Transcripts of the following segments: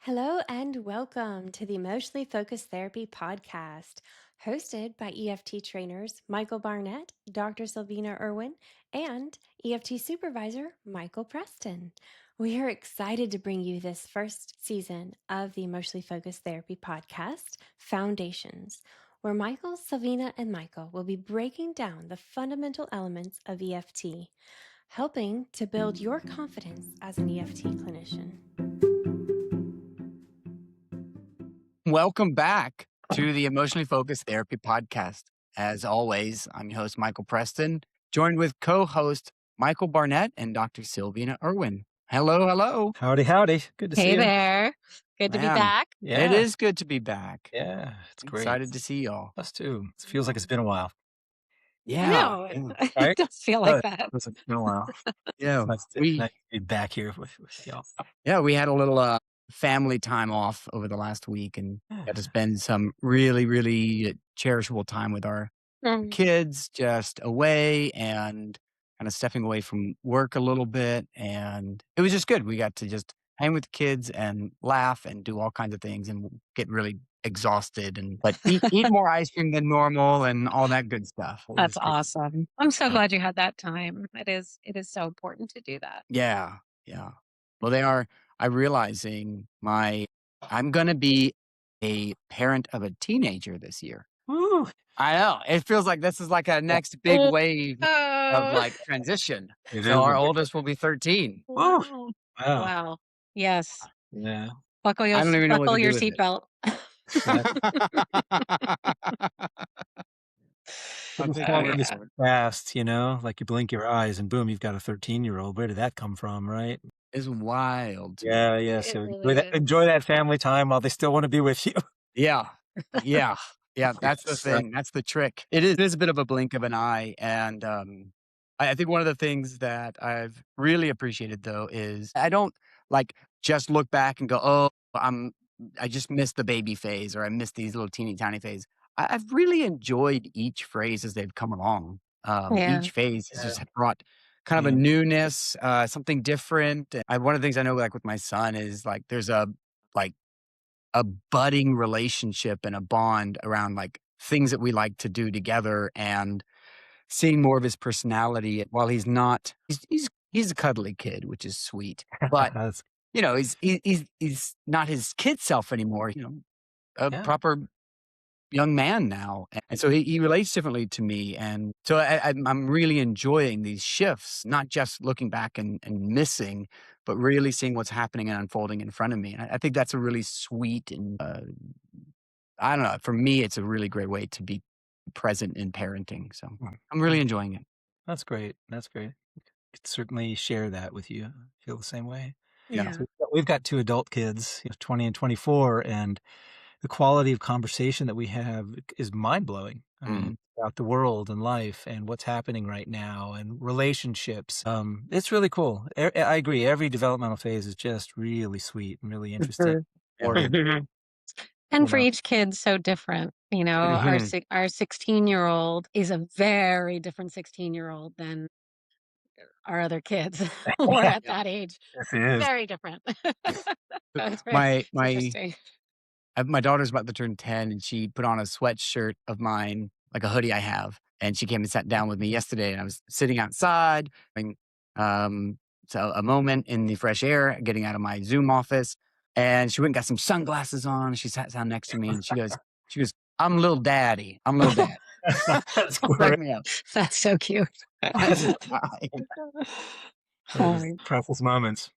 Hello and welcome to the Emotionally Focused Therapy Podcast, hosted by EFT trainers Michael Barnett, Dr. Sylvina Irwin, and EFT supervisor Michael Preston. We are excited to bring you this first season of the Emotionally Focused Therapy Podcast, Foundations, where Michael, Sylvina, and Michael will be breaking down the fundamental elements of EFT, helping to build your confidence as an EFT clinician. Welcome back to the Emotionally Focused Therapy Podcast. As always, I'm your host, Michael Preston, joined with co-host Michael Barnett and Dr. Sylvina Irwin. Hello, hello. Howdy, howdy. Good to see Hey you. there. Good to be Man, back. Yeah. It is good to be back. Yeah, it's great. Excited to see y'all. Us too. It feels like it's been a while. Yeah. No, Right? it does feel like that. It's been a while. Yeah. Nice to We be back here with y'all. we had a little family time off over the last week and got to Yeah. spend some really, really cherishable time with our Mm. kids, just away and kind of stepping away from work a little bit. And it was just good. We got to just hang with the kids and laugh and do all kinds of things and get really exhausted but eat more ice cream than normal and all that good stuff. It That's was great. awesome. I'm so glad you had that time. It is so important to do that. Yeah. Yeah. Well, I'm realizing I'm going to be a parent of a teenager this year. Woo. I know. It feels like this is like a next big wave of Oh, like transition. It So is our a big- oldest will be 13. Woo. wow. Wow. Wow. Yes. Yeah. Buckle your I don't even know what to do with it. seatbelt. It's think falling we're this forward. fast, like you blink your eyes and boom, you've got a 13-year-old. Where did that come from, right? It's wild. Yeah, yeah. It So really is. enjoy that family time while they still want to be with you. Yeah. Yeah. Yeah. That's the Yes. thing. That's the trick. It is a bit of a blink of an eye. And I think one of the things that I've really appreciated though is I don't like just look back and go, oh, I just missed the baby phase or I missed these little teeny tiny phase. I've really enjoyed each phase as they've come along. Yeah. Each phase has Yeah. just brought kind of a Yeah. newness, something different. One of the things I know, like with my son, is like there's a budding relationship and a bond around like things that we like to do together and seeing more of his personality while he's a cuddly kid, which is sweet. But That's- he's not his kid self anymore, a Yeah. proper young man now. And so he relates differently to me. And so I'm really enjoying these shifts, not just looking back and missing, but really seeing what's happening and unfolding in front of me. And I think that's a really sweet and I don't know, for me, it's a really great way to be present in parenting. So I'm really enjoying it. That's great. That's great. I could certainly share that with you. I feel the same way. Yeah. Yeah. So we've got 2 adult kids, 20 and 24, and the quality of conversation that we have is mind-blowing. I mean, about the world and life and what's happening right now and relationships. It's really cool. I agree. Every developmental phase is just really sweet and really interesting. Mhm. And for know. each kid, so different. Our Mhm. our 16-year-old is a very different 16-year-old than our other kids who are at that age. Yes, it is. Very different. So it's My interesting. my daughter's about to turn 10 and she put on a sweatshirt of mine, like a hoodie I have. And she came and sat down with me yesterday and I was sitting outside, having so a moment in the fresh air, getting out of my Zoom office. And she went and got some sunglasses on. She sat down next to me and she goes, I'm little daddy. I'm little daddy. That's Crack great. Oh, me up. that's so cute. I just died. Those Oh, precious moments.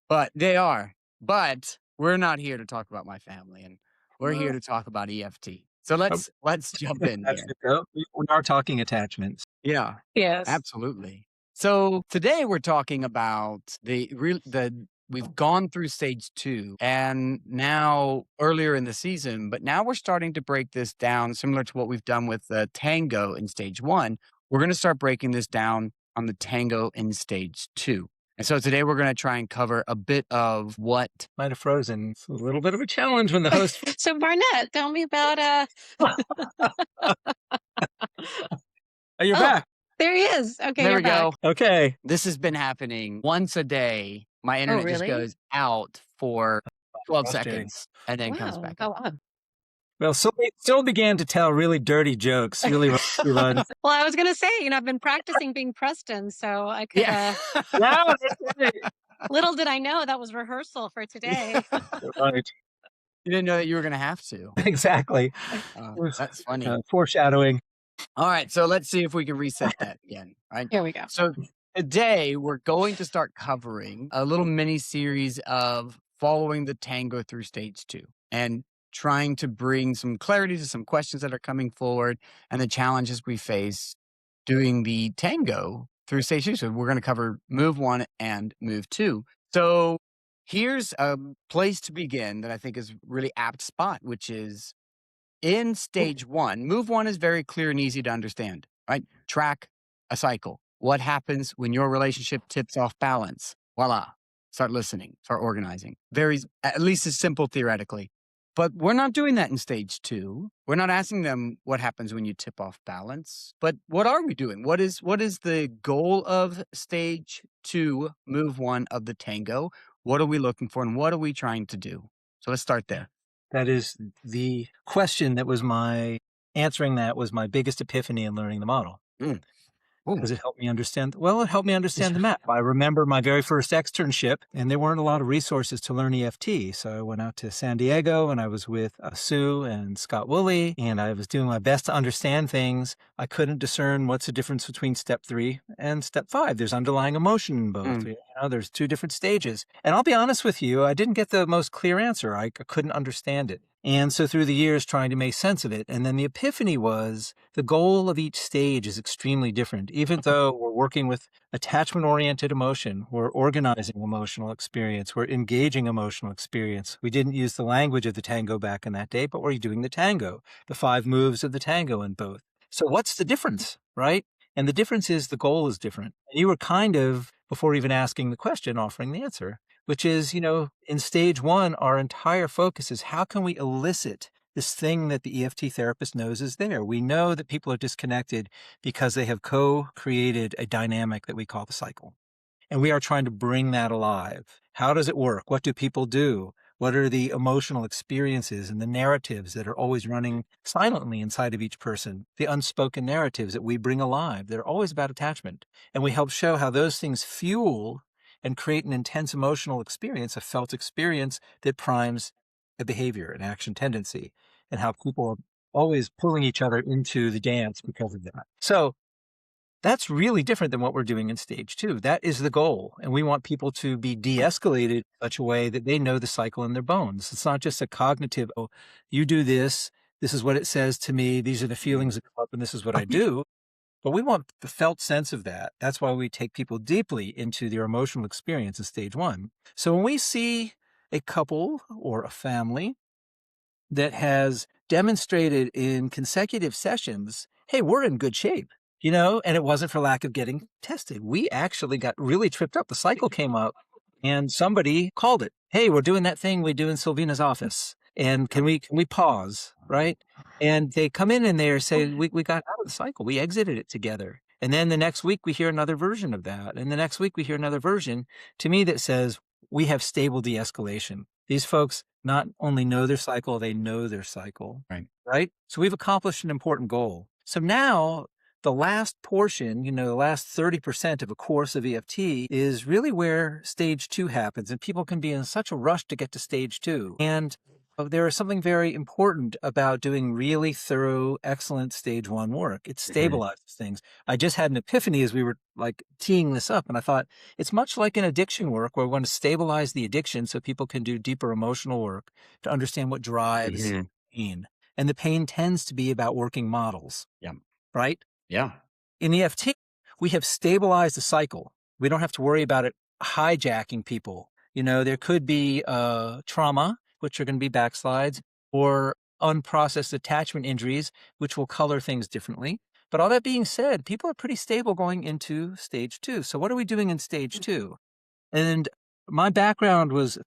But they are. But we're not here to talk about my family and we're here to talk about EFT. So let's jump in That's here. it, though. We are talking attachments. Yeah. yes. Absolutely. So today we're talking about we've gone through stage 2 and now earlier in the season, but now we're starting to break this down similar to what we've done with the Tango in stage 1. We're going to start breaking this down on the Tango in stage 2. And so today we're going to try and cover a bit of what Might have frozen. It's a little bit of a challenge when the host. So Barnett, tell me about Oh, you're Oh, back. there he is. Okay, there you're we go. back. Okay. This has been happening once a day. My internet just really? goes out for 12 Frustrating. seconds and then comes Wow, back how up. odd. Well, Syl began to tell really dirty jokes, really rusty ones. Well, I was gonna say, I've been practicing being Preston, so I could, Yeah. Yeah, that's right. little did I know that was rehearsal for today. Right. You didn't know that you were going to have to. Exactly. It was, That's funny. foreshadowing. All right, so let's see if we can reset that again. Right. Here we go. So today we're going to start covering a little mini series of following the tango through stage 2 and trying to bring some clarity to some questions that are coming forward and the challenges we face doing the tango through stage 2. So we're going to cover move 1 and move 2. So here's a place to begin that I think is really apt spot, which is in stage 1. Move 1 is very clear and easy to understand, right? Track a cycle. What happens when your relationship tips off balance? Voila. Start listening, start organizing. Very, at least as simple theoretically. But we're not doing that in stage 2. We're not asking them what happens when you tip off balance. But what are we doing? What is the goal of stage 2, move 1 of the tango? What are we looking for and what are we trying to do? So let's start there. That is the question that was answering that was my biggest epiphany in learning the model. Ooh. Because it helped me understand, well, it helped me understand the map. I remember my very first externship, and there weren't a lot of resources to learn EFT. So I went out to San Diego, and I was with Sue and Scott Woolley, and I was doing my best to understand things. I couldn't discern what's the difference between step 3 and step 5. There's underlying emotion in both. You know, there's 2 different stages. And I'll be honest with you, I didn't get the most clear answer. I couldn't understand it. And so through the years, trying to make sense of it. And then the epiphany was the goal of each stage is extremely different. Even though we're working with attachment-oriented emotion, we're organizing emotional experience, we're engaging emotional experience. We didn't use the language of the tango back in that day, but we're doing the tango, the 5 moves of the tango in both. So what's the difference, right? And the difference is the goal is different. And you were kind of, before even asking the question, offering the answer, which is, in stage 1, our entire focus is how can we elicit this thing that the EFT therapist knows is there. We know that people are disconnected because they have co-created a dynamic that we call the cycle. And we are trying to bring that alive. How does it work? What do people do? What are the emotional experiences and the narratives that are always running silently inside of each person? The unspoken narratives that we bring alive. They're always about attachment. And we help show how those things fuel and create an intense emotional experience, a felt experience that primes a behavior, an action tendency, and how people are always pulling each other into the dance because of that. So that's really different than what we're doing in stage 2. That is the goal. And we want people to be de-escalated in such a way that they know the cycle in their bones. It's not just a cognitive, oh, you do this is what it says to me, these are the feelings that come up, and this is what I do. But we want the felt sense of that. That's why we take people deeply into their emotional experience in stage 1. So when we see a couple or a family that has demonstrated in consecutive sessions, hey, we're in good shape, and it wasn't for lack of getting tested. We actually got really tripped up. The cycle came up and somebody called it. Hey, we're doing that thing we do in Sylvina's office. And can we pause, right? And they come in and they say, we got out of the cycle. We exited it together. And then the next week we hear another version of that. And the next week we hear another version to me that says we have stable de-escalation. These folks not only know their cycle, they know their cycle, right? So we've accomplished an important goal. So now the last portion, the last 30% of a course of EFT is really where stage 2 happens. And people can be in such a rush to get to stage 2. And there is something very important about doing really thorough, excellent stage 1 work. It stabilizes things. I just had an epiphany as we were teeing this up. And I thought it's much like in addiction work where we want to stabilize the addiction so people can do deeper emotional work to understand what drives pain. And the pain tends to be about working models. Yeah. Right? Yeah. In EFT, we have stabilized the cycle. We don't have to worry about it hijacking people. There could be trauma, which are going to be backslides, or unprocessed attachment injuries, which will color things differently. But all that being said, people are pretty stable going into stage 2. So what are we doing in stage 2? And my background was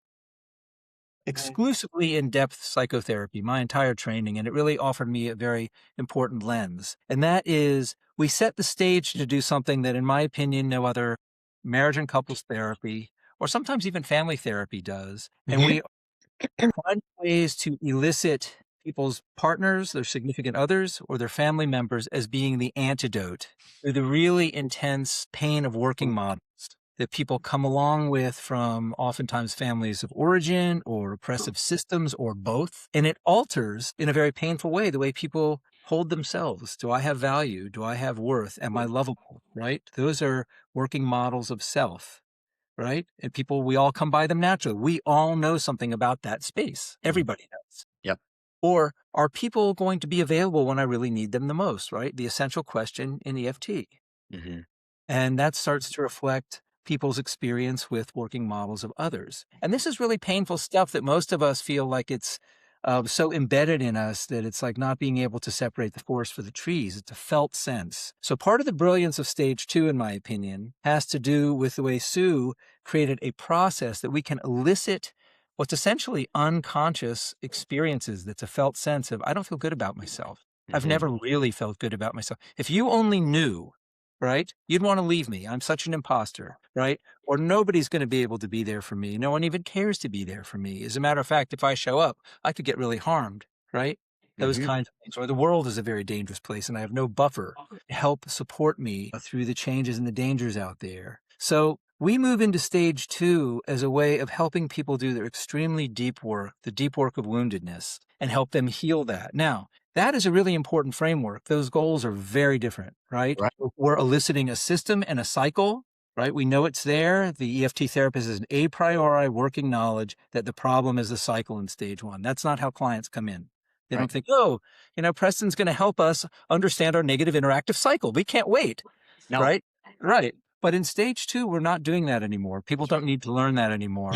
exclusively in-depth psychotherapy, my entire training, and it really offered me a very important lens. And that is, we set the stage to do something that, in my opinion, no other marriage and couples therapy, or sometimes even family therapy does. And we Find ways to elicit people's partners, their significant others, or their family members as being the antidote to the really intense pain of working models that people come along with from oftentimes families of origin or oppressive systems or both. And it alters in a very painful way the way people hold themselves. Do I have value? Do I have worth? Am I lovable? Right? Those are working models of self. Right? And people, we all come by them naturally. We all know something about that space. Everybody knows. Yep. Or are people going to be available when I really need them the most, right? The essential question in EFT. Mhm. And that starts to reflect people's experience with working models of others. And this is really painful stuff that most of us feel like it's so embedded in us that it's like not being able to separate the forest for the trees. It's a felt sense. So part of the brilliance of stage 2, in my opinion, has to do with the way Sue created a process that we can elicit what's essentially unconscious experiences. That's a felt sense of, I don't feel good about myself. I've Mhm. never really felt good about myself. If you only knew, right? You'd want to leave me. I'm such an imposter, right? Or nobody's going to be able to be there for me. No one even cares to be there for me. As a matter of fact, if I show up, I could get really harmed, right? Those Mhm. kinds of things. Or the world is a very dangerous place and I have no buffer to help support me through the changes and the dangers out there. So we move into stage 2 as a way of helping people do their extremely deep work, the deep work of woundedness, and help them heal that. Now, that is a really important framework. Those goals are very different, right? Right. We're eliciting a system and a cycle, right? We know it's there. The EFT therapist is an a priori working knowledge that the problem is the cycle in stage 1. That's not how clients come in. They Right. don't think, oh, Preston's going to help us understand our negative interactive cycle. We can't wait, No. right? Right. But in stage 2, we're not doing that anymore. People don't need to learn that anymore.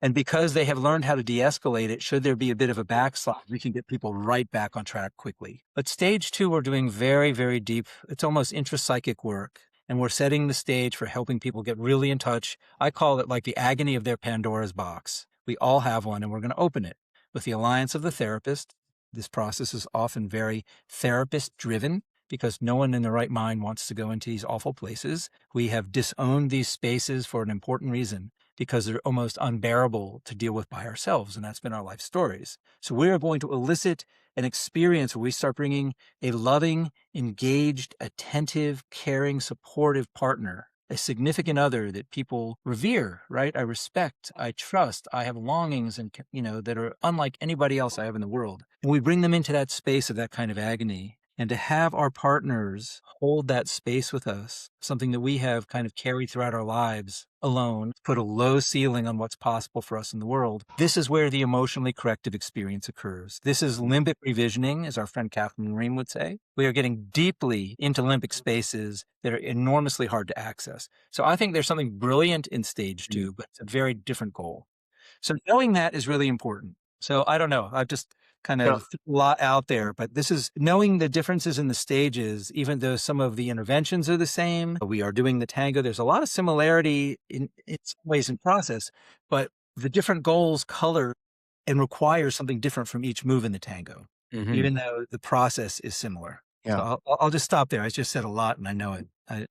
And because they have learned how to de-escalate it, should there be a bit of a backslide, we can get people right back on track quickly. But stage 2, we're doing very, very deep. It's almost intrapsychic work. And we're setting the stage for helping people get really in touch. I call it like the agony of their Pandora's box. We all have one, and we're going to open it with the alliance of the therapist. This process is often very therapist driven because no one in their right mind wants to go into these awful places. We have disowned these spaces for an important reason, because they're almost unbearable to deal with by ourselves. And that's been our life stories. So we are going to elicit an experience where we start bringing a loving, engaged, attentive, caring, supportive partner, a significant other that people revere, right? I respect, I trust, I have longings and, that are unlike anybody else I have in the world. And we bring them into that space of that kind of agony. And to have our partners hold that space with us, something that we have kind of carried throughout our lives alone, put a low ceiling on what's possible for us in the world. This is where the emotionally corrective experience occurs. This is limbic revisioning, as our friend Catherine Ream would say. We are getting deeply into limbic spaces that are enormously hard to access. So I think there's something brilliant in stage 2, but it's a very different goal. So knowing that is really important. So I don't know. I've just kind So of threw a lot out there, but this is knowing the differences in the stages, even though some of the interventions are the same. We are doing the tango. There's a lot of similarity in some ways in process, but the different goals color and require something different from each move in the tango, Mhm. even though the process is similar. Yeah. So I'll just stop there. I just said a lot and I know it.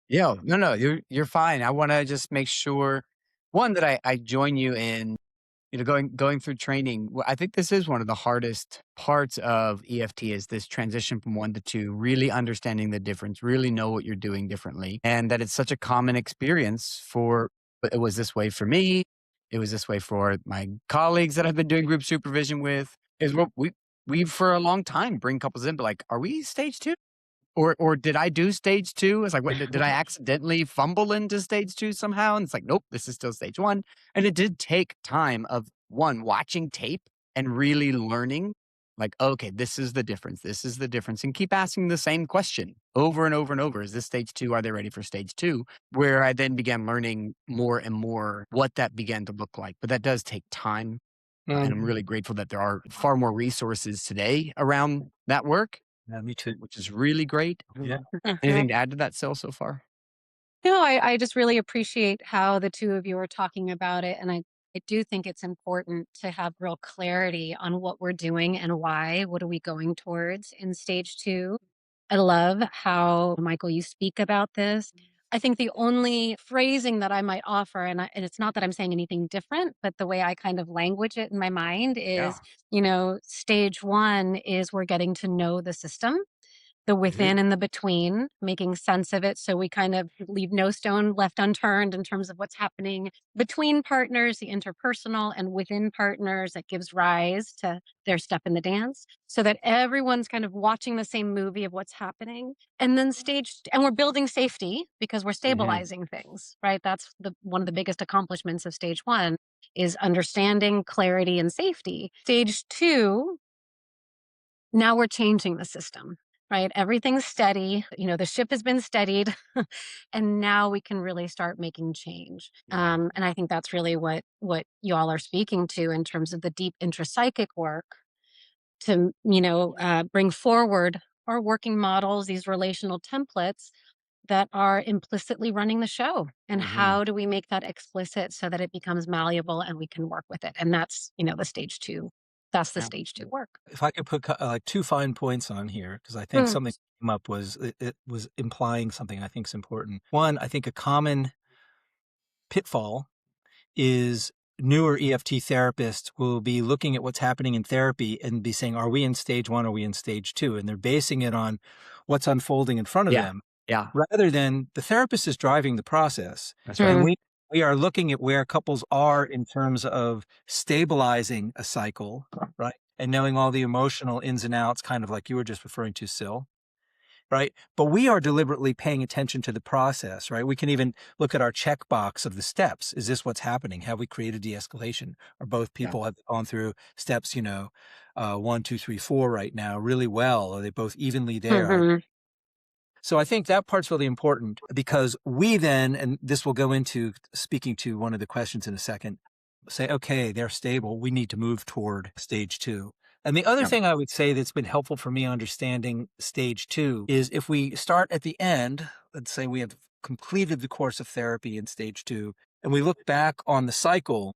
Yeah. No, you're fine. I wanna just make sure, one, that I join you in, going through training. I think this is one of the hardest parts of EFT is this transition from 1 to 2, really understanding the difference, really know what you're doing differently, and that it's such a common experience for it was this way for me, it was this way for my colleagues that I've been doing group supervision with, is what we for a long time bring couples in, but like, "Are we stage 2? Or did I do stage 2?" It's like, "What, did I accidentally fumble into stage 2 somehow?" And it's like, "Nope, this is still stage 1." And it did take time of, 1, watching tape and really learning, like, "Okay, this is the difference, this is the difference," and keep asking the same question over and over and over. "Is this stage 2? Are they ready for stage 2?" Where I then began learning more and more what that began to look like. But that does take time, and I'm really grateful that there are far more resources today around that work, Yeah, me too. which is really great. Yeah. Anything to add to that, Sil, so far? No, I just really appreciate how the two of you are talking about it. And I do think it's important to have real clarity on what we're doing and why. What are we going towards in stage 2? I love how, Michael, you speak about this. I think the only phrasing that I might offer, and it's not that I'm saying anything different, but the way I kind of language it in my mind Yeah. is, stage 1 is we're getting to know the system, the Mhm. within and the between, making sense of it so we kind of leave no stone left unturned in terms of what's happening between partners, the interpersonal, and within partners that gives rise to their step in the dance, so that everyone's kind of watching the same movie of what's happening. And then and we're building safety because we're Mhm. stabilizing things, right? That's one of the biggest accomplishments of stage 1 is understanding, clarity, and safety. Stage 2, now we're changing the system, right? Everything's steady. The ship has been steadied, and now we can really start making change. Yeah. And I think that's really what y'all are speaking to in terms of the deep intrapsychic work to, bring forward our working models, these relational templates that are implicitly running the show. And Mhm. how do we make that explicit so that it becomes malleable and we can work with it? And that's, the stage 2. That's the Yeah. stage 2 work. If I could put like 2 fine points on here, because I think Mm. something came up was it was implying something I think is important. One, I think a common pitfall is newer EFT therapists will be looking at what's happening in therapy and be saying, are we in stage 1? Are we in stage 2? And they're basing it on what's unfolding in front of Yeah. them Yeah. rather than the therapist is driving the process. That's right. And Mm. we are looking at where couples are in terms of stabilizing a cycle, right? And knowing all the emotional ins and outs, kind of like you were just referring to, Sil, right? But we are deliberately paying attention to the process, right? We can even look at our checkbox of the steps. Is this what's happening? Have we created de-escalation? Or both Yeah. people have gone through steps, 1, 2, 3, 4 right now really well? Are they both evenly there? Mhm. So I think that part's really important because we then, and this will go into speaking to one of the questions in a second, say, okay, they're stable. We need to move toward stage 2. And the other Yeah. thing I would say that's been helpful for me understanding stage 2 is if we start at the end, let's say we have completed the course of therapy in stage 2, and we look back on the cycle,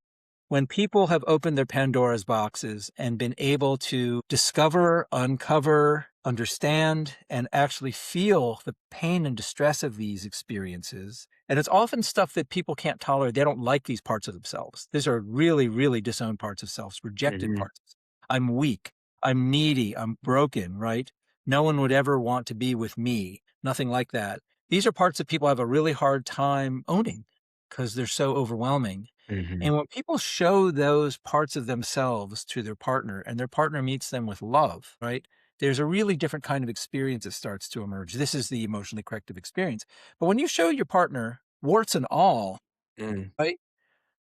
when people have opened their Pandora's boxes and been able to discover, uncover, understand, and actually feel the pain and distress of these experiences. And it's often stuff that people can't tolerate. They don't like these parts of themselves. These are really, really disowned parts of selves, rejected Mhm. parts. I'm weak. I'm needy. I'm broken, right? No one would ever want to be with me. Nothing like that. These are parts that people have a really hard time owning because they're so overwhelming. Mhm. And when people show those parts of themselves to their partner and their partner meets them with love, right? There's a really different kind of experience that starts to emerge. This is the emotionally corrective experience. But when you show your partner warts and all, Mm. right?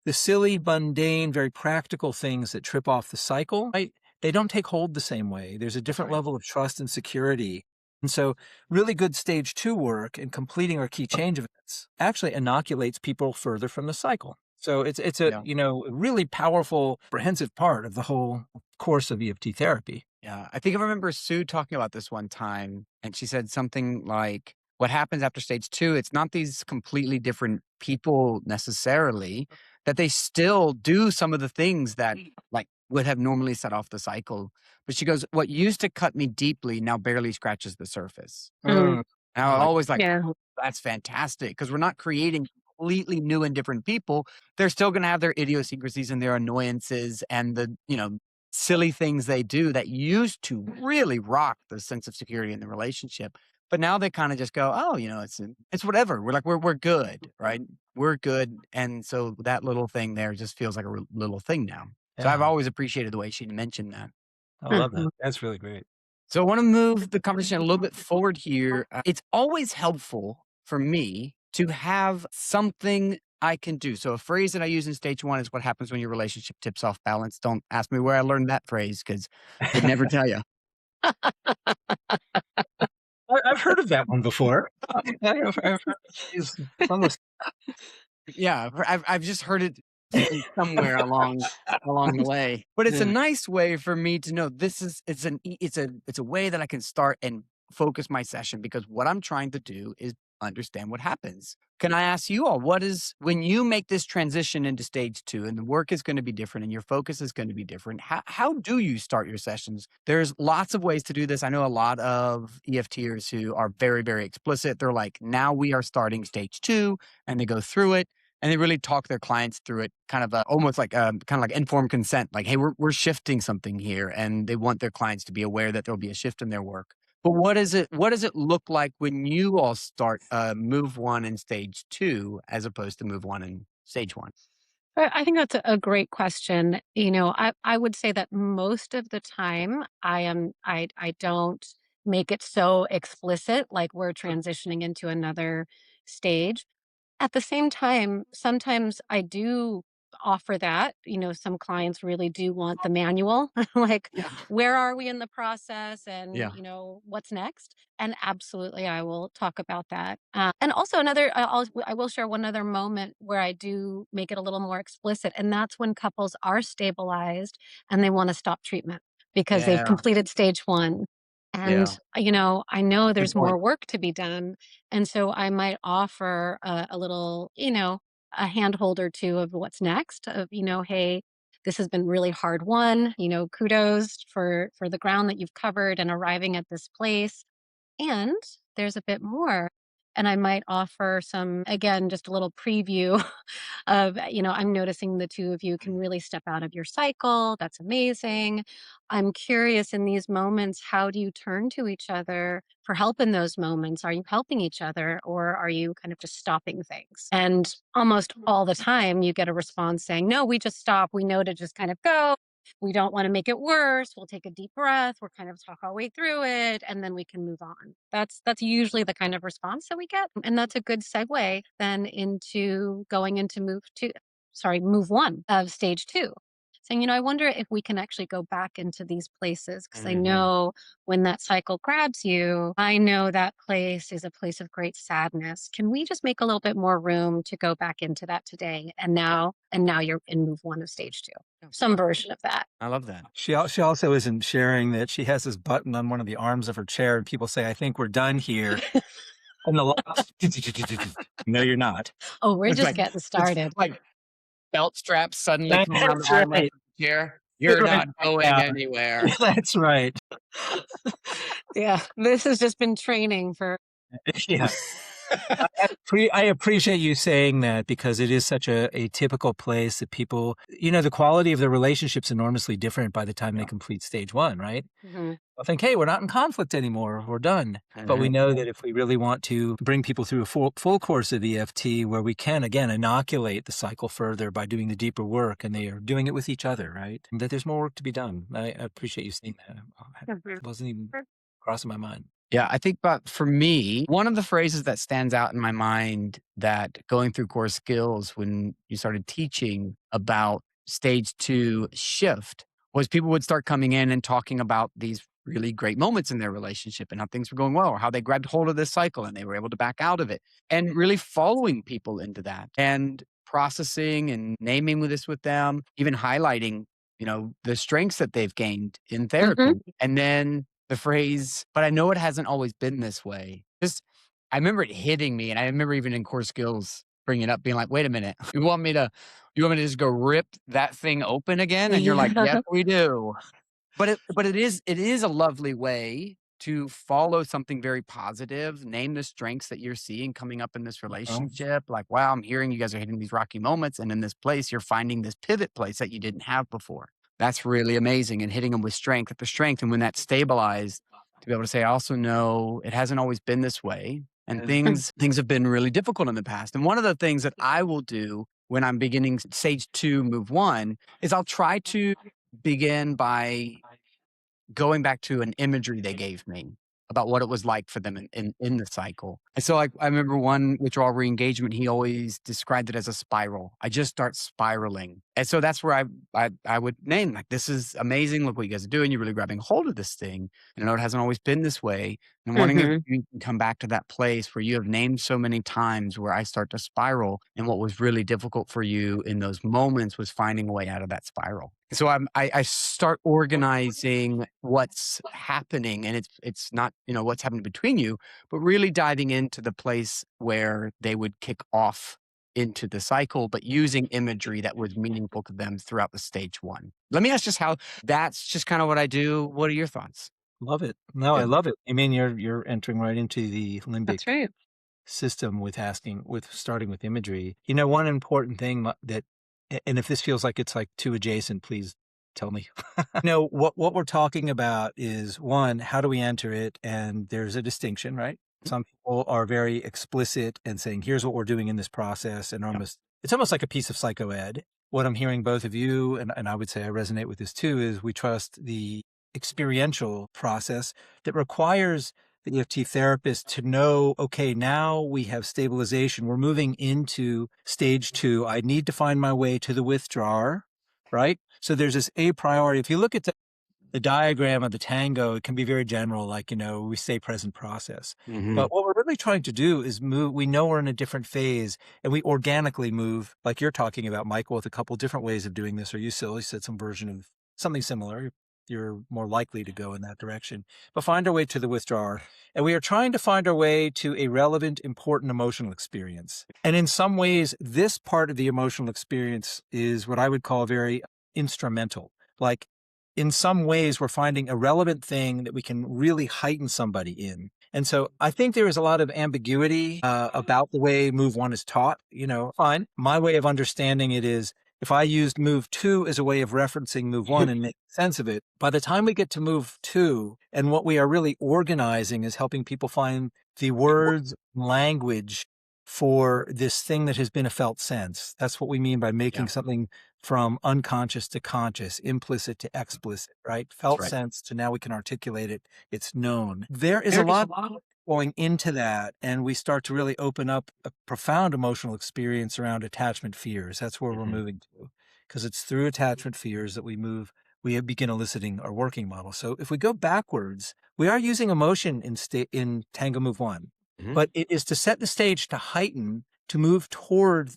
The silly, mundane, very practical things that trip off the cycle, right? They don't take hold the same way. There's a That's different right. level of trust and security. And so really good stage 2 work and completing our key change events actually inoculates people further from the cycle. So it's a, Yeah. really powerful, comprehensive part of the whole course of EFT therapy. Yeah. I think I remember Sue talking about this one time, and she said something like, what happens after stage 2, it's not these completely different people necessarily, that they still do some of the things that like would have normally set off the cycle. But she goes, what used to cut me deeply now barely scratches the surface. Mm. And I I like always like, Yeah. "Oh, that's fantastic because we're not creating completely new and different people. They're still going to have their idiosyncrasies and their annoyances and the, silly things they do that used to really rock the sense of security in the relationship. But now they kind of just go, oh, it's whatever. We're like, we're good, right? We're good. And so that little thing there just feels like a little thing now. So I've Yeah, always appreciated the way she mentioned that. I love that. Mhm. That's really great. So I want to move the conversation a little bit forward here. It's always helpful for me to have something I can do. So a phrase that I use in stage 1 is what happens when your relationship tips off balance. Don't ask me where I learned that phrase because they'd never tell you. I've heard of that one before. I've heard it's almost Yeah, I've just heard it from somewhere along the way. But it's a yeah. nice way for me to know it's a way that I can start and focus my session because what I'm trying to do is understand what happens. Can I ask you all, when you make this transition into stage 2 and the work is going to be different and your focus is going to be different, how do you start your sessions? There's lots of ways to do this. I know a lot of EFTers who are very, very explicit. They're like, now we are starting stage 2, and they go through it and they really talk their clients through it, kind of almost like kind of like informed consent. Like, hey, we're shifting something here, and they want their clients to be aware that there'll be a shift in their work. But what does it look like when you all start move 1 in stage 2 as opposed to move 1 in stage 1? I think that's a great question. I would say that most of the time I don't make it so explicit, like we're transitioning into another stage. At the same time, sometimes I do offer that. Some clients really do want the manual, like, Yeah. where are we in the process and, Yeah. what's next? And absolutely, I will talk about that. And also I will share one other moment where I do make it a little more explicit. And that's when couples are stabilized and they want to stop treatment because they've Yeah. completed stage 1. Yeah. And, I know Good there's point. more work to be done, and so I might offer a little, a handhold or two of what's next of, hey, this has been really hard won, kudos for the ground that you've covered and arriving at this place. And there's a bit more. And I might offer some, again, just a little preview of, I'm noticing the two of you can really step out of your cycle. That's amazing. I'm curious in these moments, how do you turn to each other for help in those moments? Are you helping each other or are you kind of just stopping things? And almost all the time you get a response saying, no, we just stop. We know to just kind of go. We don't want to make it worse. We'll take a deep breath. We'll kind of talk our way through it and then we can move on. That's usually the kind of response that we get. And that's a good segue then into going into move 1 of stage 2. Saying, I wonder if we can actually go back into these places because I Mhm. know when that cycle grabs you, I know that place is a place of great sadness. Can we just make a little bit more room to go back into that today? And now you're in move 1 of stage 2. Some version of that. I love that. She also isn't sharing that she has this button on one of the arms of her chair, and people say, "I think we're done here." And no, you're not. Oh, we're It's just like getting it's started. like belt straps suddenly come around the That's armrest right. of the chair. Sit You're right not back going down. anywhere. That's right. Yeah, this has just been training for. Yeah. I appreciate you saying that because it is such a typical place that people, the quality of the relationship's enormously different by the time they complete stage 1, right? Mhm. They'll think, hey, we're not in conflict anymore. We're done. But we Mhm. know that if we really want to bring people through a full course of EFT where we can, again, inoculate the cycle further by doing the deeper work and they are doing it with each other, right? And that there's more work to be done. I appreciate you saying that. Mhm. It wasn't even crossing my mind. Yeah, I think but for me, one of the phrases that stands out in my mind that going through core skills when you started teaching about stage 2 shift was people would start coming in and talking about these really great moments in their relationship and how things were going well or how they grabbed hold of this cycle and they were able to back out of it and really following people into that and processing and naming this with them, even highlighting, the strengths that they've gained in therapy. Mhm. And then the phrase, but I know it hasn't always been this way. I remember it hitting me, and I remember even in core skills bringing it up, being like, "Wait a minute, you want me to just go rip that thing open again?" And you're like, Yeah. "Yes, we do." But it is a lovely way to follow something very positive, name the strengths that you're seeing coming up in this Uh-huh. relationship. Like, wow, I'm hearing you guys are hitting these rocky moments, and in this place, you're finding this pivot place that you didn't have before. That's really amazing, and hitting them with strength after strength. And when that's stabilized, to be able to say, I also know it hasn't always been this way, and things have been really difficult in the past. And one of the things that I will do when I'm beginning stage 2, move 1, is I'll try to begin by going back to an imagery they gave me about what it was like for them in the cycle. And so like I remember one withdrawal re-engagement, he always described it as a spiral. I just start spiraling. And so that's where I would name like, this is amazing. Look what you guys are doing. You're really grabbing hold of this thing. And I know it hasn't always been this way, I'm wondering if Mhm. you can come back to that place where you have named so many times where I start to spiral, and what was really difficult for you in those moments was finding a way out of that spiral. So I start organizing what's happening, and it's not, what's happening between you, but really diving into the place where they would kick off into the cycle, but using imagery that was meaningful to them throughout the stage one. Let me ask just how that's just kind of what I do. What are your thoughts? Love it. No, I Good. love it. I mean, you're entering right into the That's limbic right. system with starting with imagery. One important thing and if this feels like it's like too adjacent, please tell me. What we're talking about is, one, how do we enter it? And there's a distinction, right? Some people are very explicit and saying, here's what we're doing in this process. And Yeah. it's almost like a piece of psychoed. What I'm hearing both of you, and I would say I resonate with this too, is we trust the experiential process that requires the EFT therapist to know, okay, now we have stabilization. We're moving into stage 2. I need to find my way to the withdrawer, right? So there's this a priori. If you look at the diagram of the tango, it can be very general, like, we say present process. Mhm. But what we're really trying to do is move. We know we're in a different phase, and we organically move, like you're talking about, Michael, with a couple different ways of doing this, or you silly said some version of something similar. You're more likely to go in that direction, but find our way to the withdrawer. And we are trying to find our way to a relevant, important emotional experience. And in some ways, this part of the emotional experience is what I would call very instrumental. Like, in some ways, we're finding a relevant thing that we can really heighten somebody in. And so I think there is a lot of ambiguity about the way move 1 is taught. Fine. My way of understanding it is, if I used move 2 as a way of referencing move 1 and making sense of it, by the time we get to move 2, and what we are really organizing is helping people find the words, language for this thing that has been a felt sense. That's what we mean by making Yeah. something from unconscious to conscious, implicit to explicit, right? Felt right. sense to now we can articulate it. It's known. There is a lot going into that, and we start to really open up a profound emotional experience around attachment fears. That's where we're Mhm. moving to, because it's through attachment fears that we begin eliciting our working model. So if we go backwards, we are using emotion in Tango Move 1, Mhm. but it is to set the stage to heighten, to move toward.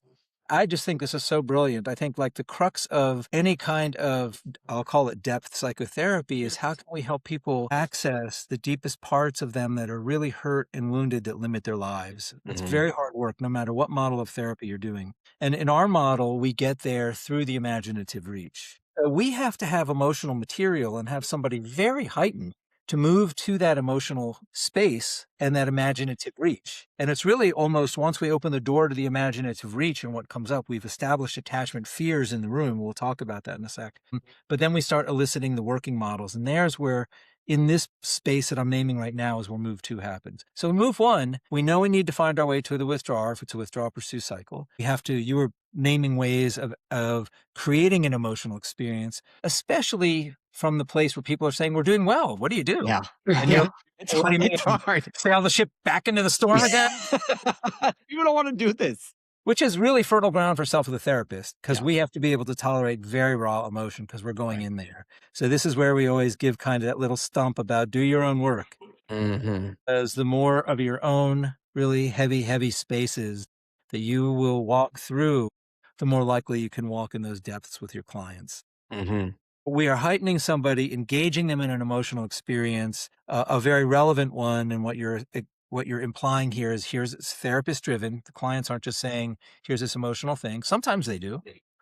I just think this is so brilliant. I think, like, the crux of any kind of, I'll call it depth psychotherapy, is how can we help people access the deepest parts of them that are really hurt and wounded, that limit their lives. It's Mhm. very hard work, no matter what model of therapy you're doing. And in our model, we get there through the imaginative reach. So we have to have emotional material and have somebody very heightened to move to that emotional space and that imaginative reach. And it's really almost, once we open the door to the imaginative reach and what comes up, we've established attachment fears in the room. We'll talk about that in a sec. But then we start eliciting the working models. And there's where, in this space that I'm naming right now, is where move 2 happens. So in move 1, we know we need to find our way to the withdrawer. If it's a withdraw pursue cycle, you were naming ways of creating an emotional experience, especially from the place where people are saying, we're doing well. What do you do? Yeah. And Yeah. It's what do hard. you It's mean? hard. Sail the ship back into the storm again? People don't want to do this. Which is really fertile ground for self with a therapist, because Yeah. we have to be able to tolerate very raw emotion, because we're going in there. So this is where we always give kind of that little stump about do your own work. Mhm. As the more of your own really heavy, heavy spaces that you will walk through, the more likely you can walk in those depths with your clients. Mhm. We are heightening somebody, engaging them in an emotional experience, a very relevant one. And what you're implying here is, it's therapist driven. The clients aren't just saying, here's this emotional thing. Sometimes they do.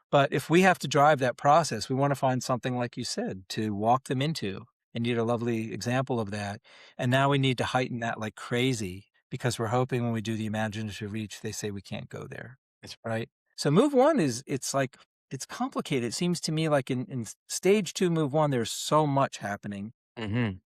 But if we have to drive that process, we want to find something, like you said, to walk them into. And you had a lovely example of that. And now we need to heighten that like crazy, because we're hoping when we do the imaginative reach, they say we can't go there. It's Right. So move 1 it's complicated. It seems to me like in stage 2, move 1, there's so much happening. Mhm.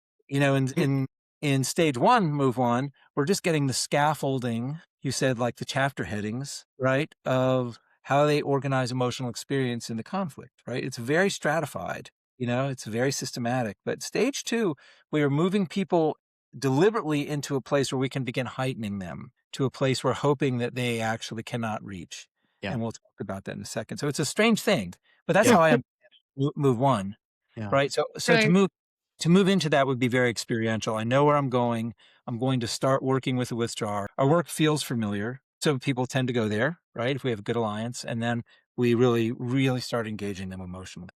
In stage 1, move 1, we're just getting the scaffolding. You said, like, the chapter headings, right, of how they organize emotional experience in the conflict, right? It's very stratified, it's very systematic. But stage 2, we are moving people deliberately into a place where we can begin heightening them to a place we're hoping that they actually cannot reach. Yeah. And we'll talk about that in a second. So it's a strange thing, but that's Yeah. how I am. Move 1. Yeah. Right. So Right. to move into that would be very experiential. I know where I'm going. I'm going to start working with the withdrawer. Our work feels familiar, so people tend to go there, right? If we have a good alliance, and then we really, really start engaging them emotionally.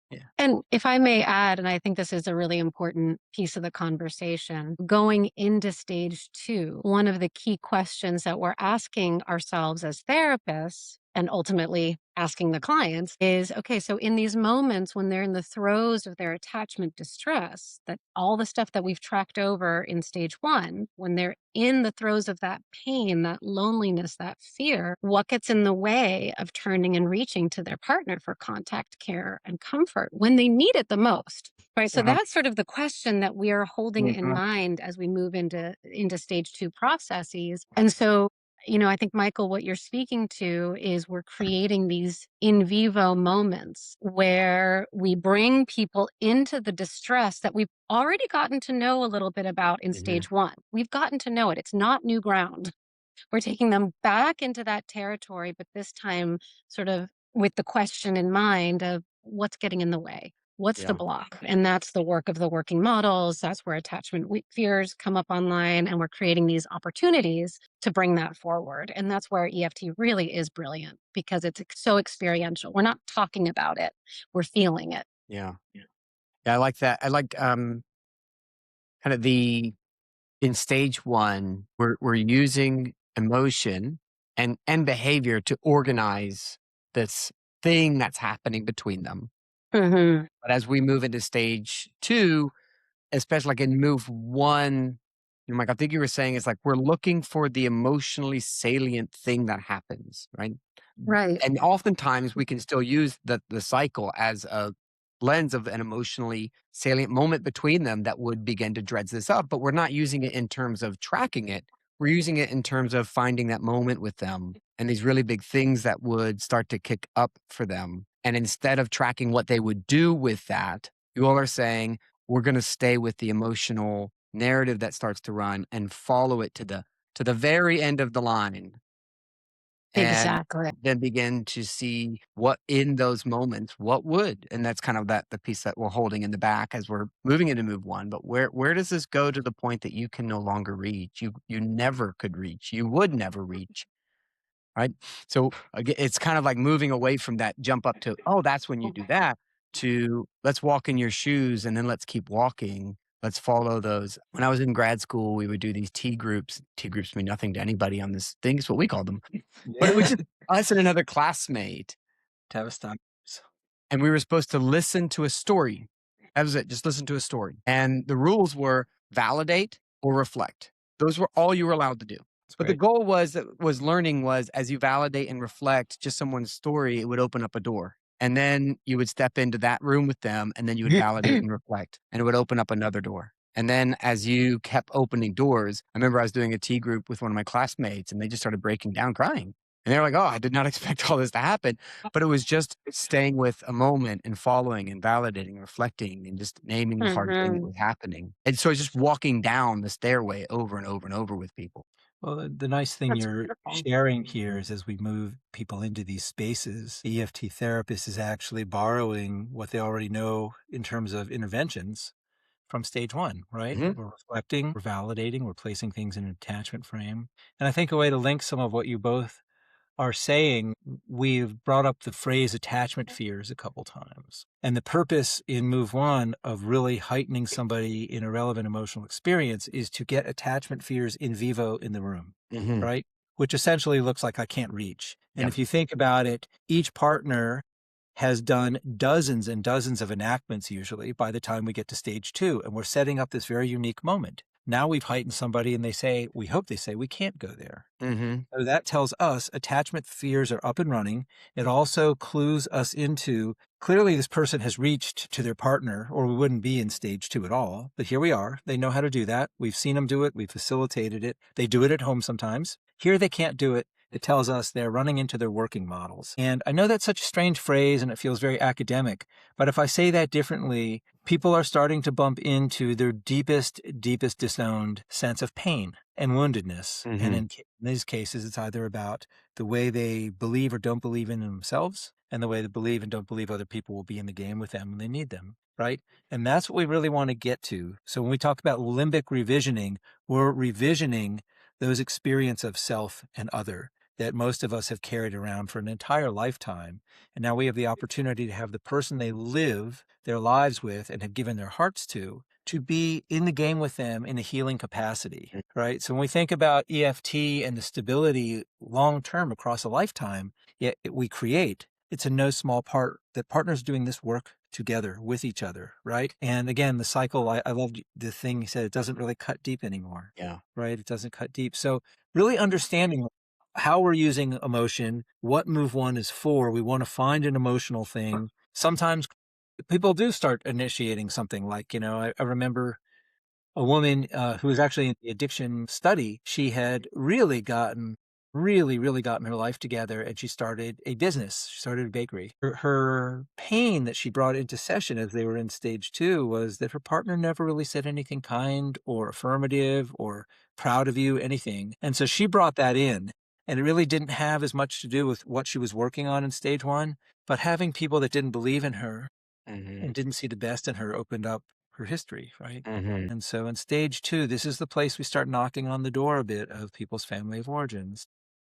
Yeah. And if I may add, and I think this is a really important piece of the conversation, going into stage 2, one of the key questions that we're asking ourselves as therapists and ultimately asking the clients is, okay, so in these moments when they're in the throes of their attachment distress, that all the stuff that we've tracked over in stage 1, when they're in the throes of that pain, that loneliness, that fear, what gets in the way of turning and reaching to their partner for contact, care, and comfort when they need it the most? Right. So Uh-huh. that's sort of the question that we are holding in Mhm. mind as we move into stage 2 processes. And so, I think, Michael, what you're speaking to is we're creating these in vivo moments where we bring people into the distress that we've already gotten to know a little bit about in Mhm. stage 1. We've gotten to know it. It's not new ground. We're taking them back into that territory, but this time sort of with the question in mind of what's getting in the way? What's the Yeah. block? And that's the work of the working models. That's where attachment fears come up online. And we're creating these opportunities to bring that forward. And that's where EFT really is brilliant because it's so experiential. We're not talking about it, we're feeling it. Yeah. Yeah, I like that. I like, kind of in stage 1, we're using emotion and behavior to organize this thing that's happening between them. Hmm. But as we move into stage 2, especially like in move 1, Mike, I think you were saying it's like we're looking for the emotionally salient thing that happens, right? Right. And oftentimes we can still use the cycle as a lens of an emotionally salient moment between them that would begin to dredge this up, but we're not using it in terms of tracking it. We're using it in terms of finding that moment with them and these really big things that would start to kick up for them. And instead of tracking what they would do with that, you all are saying, we're going to stay with the emotional narrative that starts to run and follow it to the very end of the line and Exactly. then begin to see what in those moments, what would, and that's kind of the piece that we're holding in the back as we're moving into move 1. But where does this go to the point that you can no longer reach? You never could reach. You would never reach. Right. So again, it's kind of like moving away from that jump up to, oh, that's when you do that, to let's walk in your shoes and then let's keep walking. Let's follow those. When I was in grad school, we would do these tea groups. Tea groups mean nothing to anybody on this thing. It's what we call them. But it was Yeah. just us and another classmate. Tavistock. And we were supposed to listen to a story. That was it. Just listen to a story. And the rules were validate or reflect. Those were all you were allowed to do. That's But the great. goal was learning was as you validate and reflect just someone's story, it would open up a door. And then you would step into that room with them and then you would validate and reflect and it would open up another door. And then as you kept opening doors, I remember I was doing a tea group with one of my classmates and they just started breaking down crying. And they were like, oh, I did not expect all this to happen. But it was just staying with a moment and following and validating, reflecting, and just naming the hard thing that Hmm. was happening. And so it's just walking down the stairway over and over and over with people. Well, the nice thing That's you're beautiful. sharing here is as we move people into these spaces, the EFT therapist is actually borrowing what they already know in terms of interventions from stage 1, right? Hmm. We're reflecting, we're validating, we're placing things in an attachment frame. And I think a way to link some of what you both are saying, we've brought up the phrase attachment fears a couple times. And the purpose in move 1 of really heightening somebody in a relevant emotional experience is to get attachment fears in vivo in the room, Hmm. right? Which essentially looks like I can't reach. And Yeah. if you think about it, each partner has done dozens and dozens of enactments usually by the time we get to stage 2. And we're setting up this very unique moment. Now we've heightened somebody and they say, we hope they say, we can't go there. Hmm. So that tells us attachment fears are up and running. It also clues us into clearly this person has reached to their partner, or we wouldn't be in stage 2 at all. But here we are. They know how to do that. We've seen them do it. We've facilitated it. They do it at home sometimes. Here they can't do it. It tells us they're running into their working models. And I know that's such a strange phrase and it feels very academic, but if I say that differently, people are starting to bump into their deepest disowned sense of pain and woundedness. And Hmm. in these cases, it's either about the way they believe or don't believe in themselves, and the way they believe and don't believe other people will be in the game with them when they need them, right? And that's what we really want to get to. So when we talk about limbic revisioning, we're revisioning those experience of self and other that most of us have carried around for an entire lifetime. And now we have the opportunity to have the person they live their lives with and have given their hearts to be in the game with them in a healing capacity, right? So when we think about EFT and the stability long-term across a lifetime, we create, it's in no small part that partners doing this work together with each other, right? And again, the cycle, I loved the thing he said, it doesn't really cut deep anymore. Yeah. Right? It doesn't cut deep. So really understanding how we're using emotion, what move one is for. We want to find an emotional thing. Sometimes people do start initiating something like, I remember a woman who was actually in the addiction study. She had really gotten her life together, and she started a business. She started a bakery. Her pain that she brought into session as they were in stage 2 was that her partner never really said anything kind or affirmative or proud of you, anything. And so she brought that in, and it really didn't have as much to do with what she was working on in stage 1, but having people that didn't believe in her and didn't see the best in her opened up her history, right? And so in stage 2, this is the place we start knocking on the door a bit of people's family of origins.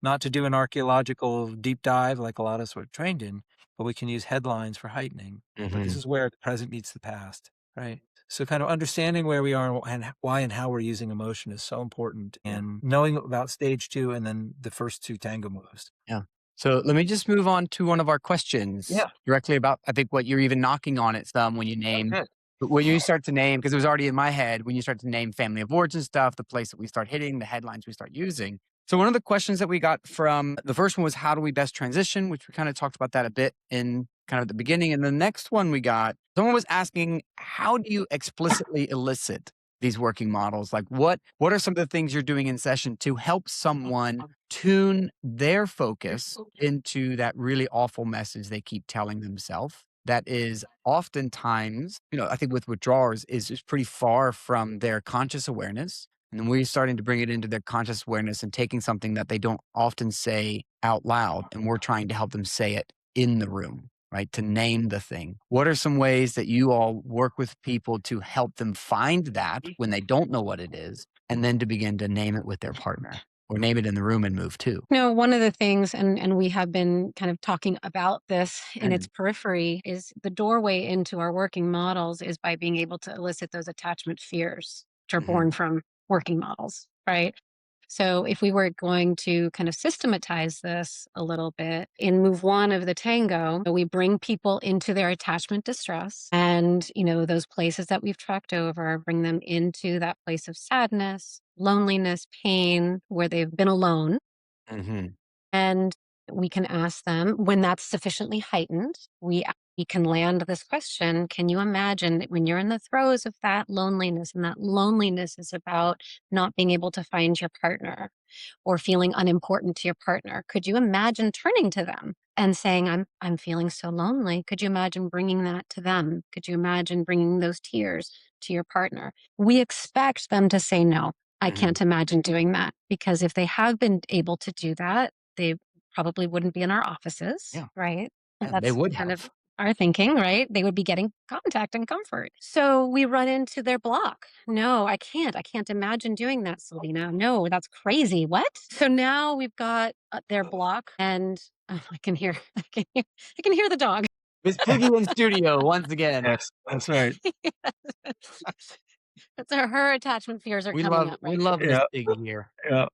Not to do an archaeological deep dive like a lot of us were trained in, but we can use headlines for heightening. But this is where the present meets the past, right? So kind of understanding where we are and why and how we're using emotion is so important. And knowing about stage 2 and then the first 2 tango moves. Yeah. So let me just move on to one of our questions directly about, I think, what you're even knocking on it some when you name, when you start to name, because it was already in my head, when you start to name family of origin stuff, the place that we start hitting, the headlines we start using. So one of the questions that we got from the first one was, how do we best transition? Which we kind of talked about that a bit in kind of the beginning. And the next one we got, someone was asking, how do you explicitly elicit these working models? Like what are some of the things you're doing in session to help someone tune their focus into that really awful message they keep telling themselves? That is oftentimes, I think with withdrawers is pretty far from their conscious awareness. And then we're starting to bring it into their conscious awareness and taking something that they don't often say out loud. And we're trying to help them say it in the room, right? To name the thing. What are some ways that you all work with people to help them find that when they don't know what it is, and then to begin to name it with their partner? Or name it in the room and move too. No, one of the things, and we have been kind of talking about this in its periphery, is the doorway into our working models is by being able to elicit those attachment fears, which are born from working models, right? So if we were going to kind of systematize this a little bit, in move 1 of the tango, we bring people into their attachment distress and, those places that we've tracked over, bring them into that place of sadness, loneliness, pain, where they've been alone. And we can ask them, when that's sufficiently heightened, we can land this question. Can you imagine that when you're in the throes of that loneliness, and that loneliness is about not being able to find your partner or feeling unimportant to your partner? Could you imagine turning to them and saying, I'm feeling so lonely. Could you imagine bringing that to them? Could you imagine bringing those tears to your partner? We expect them to say, no, I can't imagine doing that, because if they have been able to do that, they probably wouldn't be in our offices, right? Yeah, That's they would kind have. of our thinking, right? They would be getting contact and comfort. So we run into their block. No, I can't. I can't imagine doing that, Sylvina. No, that's crazy. What? So now we've got their block, and I can hear, I can hear the dog. Miss Piggy in studio once again. Yes, that's right. That's her attachment fears are coming up. We Right love now. Miss Piggy here. Yeah.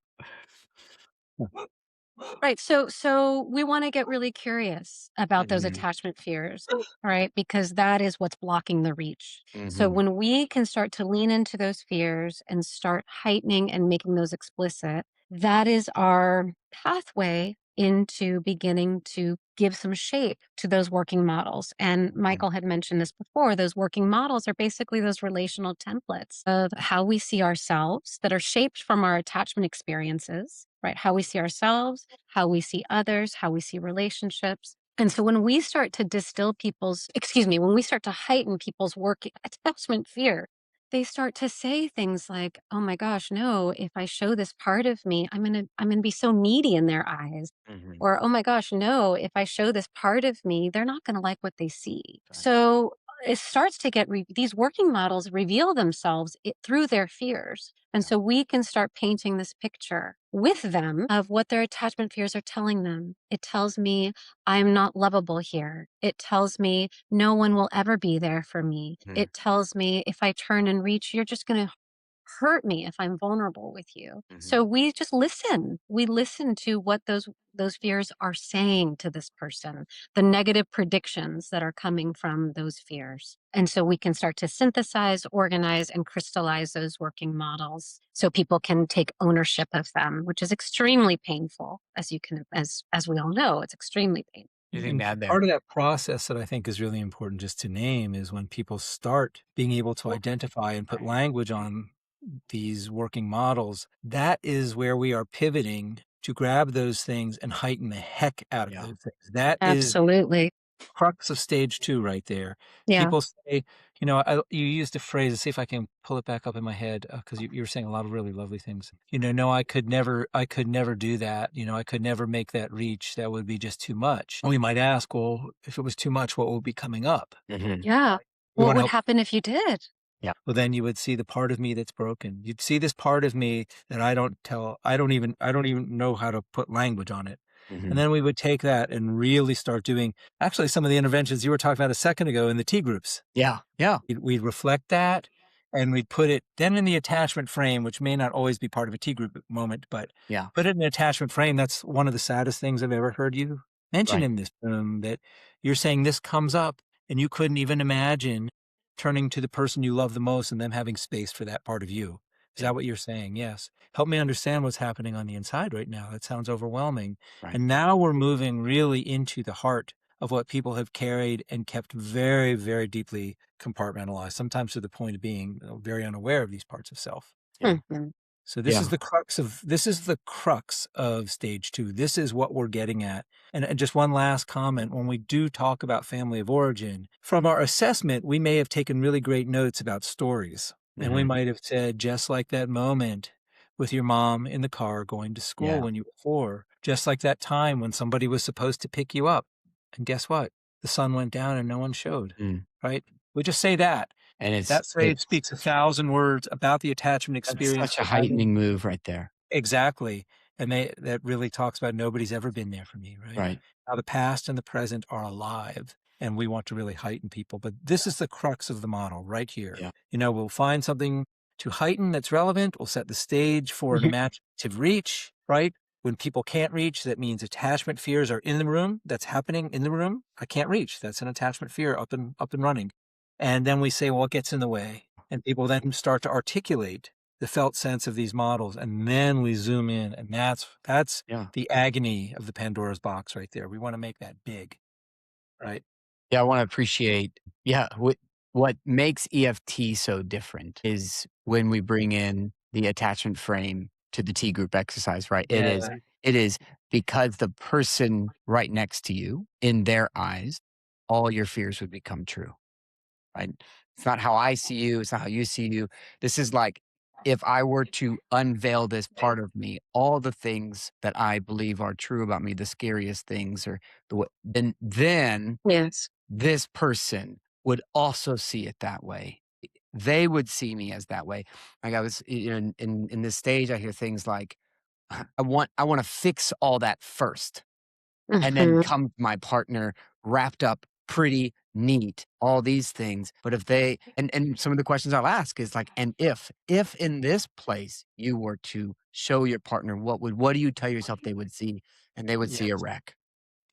Right. So we want to get really curious about those attachment fears, right? Because that is what's blocking the reach. So when we can start to lean into those fears and start heightening and making those explicit, that is our pathway into beginning to give some shape to those working models. And Michael had mentioned this before. Those working models are basically those relational templates of how we see ourselves that are shaped from our attachment experiences, right? How we see ourselves, how we see others, how we see relationships. And so when we start to when we start to heighten people's work attachment fear, they start to say things like, "Oh my gosh, no, if I show this part of me, I'm gonna be so needy in their eyes." Mhm. Or, "Oh my gosh, no, if I show this part of me, they're not gonna like what they see." Right. So it starts to get these working models reveal themselves through their fears. And Yeah. so we can start painting this picture with them of what their attachment fears are telling them. It tells me I'm not lovable here. It tells me no one will ever be there for me. Mhm. It tells me if I turn and reach, you're just going to hurt me if I'm vulnerable with you. Mhm. So we just listen. We listen to what those fears are saying to this person, the negative predictions that are coming from those fears. And so we can start to synthesize, organize, and crystallize those working models so people can take ownership of them, which is extremely painful, as you can as we all know, it's extremely painful. Anything And to add there? part of that process that I think is really important just to name is when people start being able to identify and put Right. language on these working models, that is where we are pivoting to grab those things and heighten the heck out of Yeah. those things. That is Absolutely. crux of stage 2 right there. Yeah. People say, you used a phrase, let's see if I can pull it back up in my head, 'cause you were saying a lot of really lovely things. "No, I could never do that. I could never make that reach. That would be just too much." And we might ask, "Well, if it was too much, what would be coming up?" Mhm. Yeah. We What wanna would help. happen if you did? Yeah. Well, then you would see the part of me that's broken. You'd see this part of me that I don't even know how to put language on it. And Mhm. then we would take that and really start doing actually some of the interventions you were talking about a second ago in the T groups. Yeah. Yeah. We'd reflect that and we'd put it then in the attachment frame, which may not always be part of a T group moment, but Yeah. put it in an attachment frame. That's one of the saddest things I've ever heard you mention Right. in this room, that you're saying this comes up and you couldn't even imagine turning to the person you love the most and them having space for that part of you. Is Yeah. that what you're saying? Yes. Help me understand what's happening on the inside right now. That sounds overwhelming. Right. And now we're moving really into the heart of what people have carried and kept very, very deeply compartmentalized, sometimes to the point of being very unaware of these parts of self. Yeah. Mhm. So Yeah. this is the crux of stage 2. This is what we're getting at. And just one last comment, when we do talk about family of origin, from our assessment, we may have taken really great notes about stories. And we Mhm. might have said, just like that moment with your mom in the car going to school Yeah. when you were 4, just like that time when somebody was supposed to pick you up. And guess what? The sun went down and no one showed, Mm. right? We just say that. And That phrase it's speaks 1,000 words about the attachment that's experience such a we're having. heightening move right there. Exactly, and that really talks about nobody's ever been there for me, right? Right. How the past and the present are alive, and we want to really heighten people, but this is the crux of the model right here. Yeah. We'll find something to heighten that's relevant, we'll set the stage for an Mhm. imaginative reach, right? When people can't reach, that means attachment fears are in the room, that's happening in the room. I can't reach, that's an attachment fear up and running. And then we say, well, what gets in the way? And people then start to articulate the felt sense of these models, and then we zoom in, and that's Yeah. the agony of the Pandora's box right there. We want to make that big, right? Yeah, I wanna appreciate what makes EFT so different is when we bring in the attachment frame to the T group exercise, right? It is Yeah. it is because the person right next to you, in their eyes, all your fears would become true, right? It's not how I see you, it's not how you see you. This is like, if I were to unveil this part of me, all the things that I believe are true about me, the scariest things or then Yes. this person would also see it that way. They would see me as that way. Like I was, in this stage, I hear things like, I want to fix all that first, and then Mhm. come to my partner wrapped up pretty neat, all these things. But if they and some of the questions I'll ask is like, and if in this place you were to show your partner, what do you tell yourself they would see? And they would see a Yes, wreck.